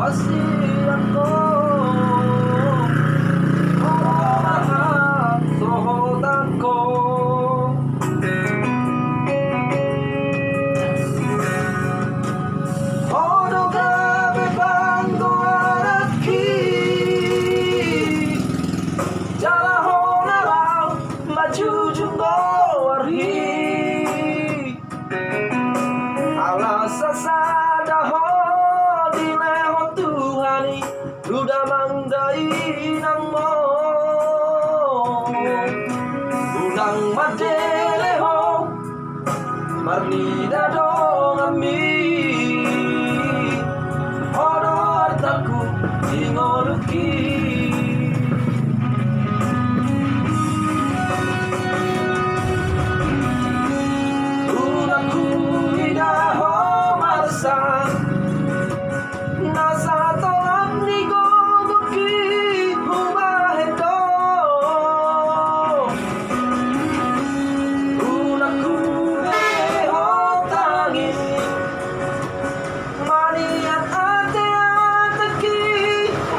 kasihan ko orang sohotan ko Hodo gabi banggo araki Jala hona rao maju jumbo warhi Alasa sada ho dile ho Tuhani Duda mangdai nang mo Unang madele ho Marnida dong ami Hodo artaku ingoluki Unangku idaho marasa Nasa tolak ni gogoki humahedo Unangku beho tangi Maniat ate ataki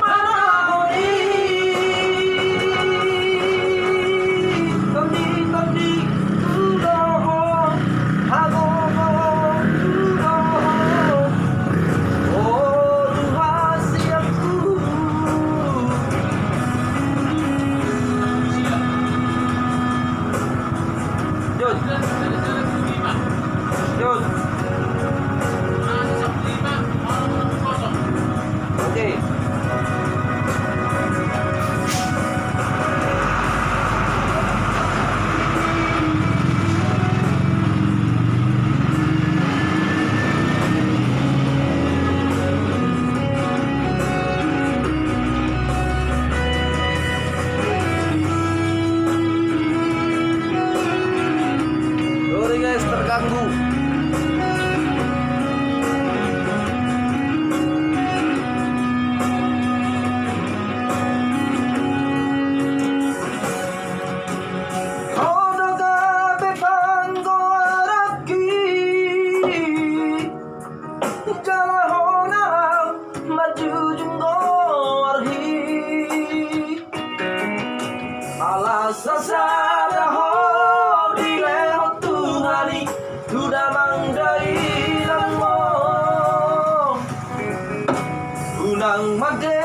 manahoni Tandi tudoho Hagogo tudoho Oh duhasi aku Yun Yun Oke Sorry guys, terganggu. Hodo gabe banggo araki Jala hona maju junggo arhi Alasa sada ho dile ho Tuhani Duda mangdai nang mo Unang made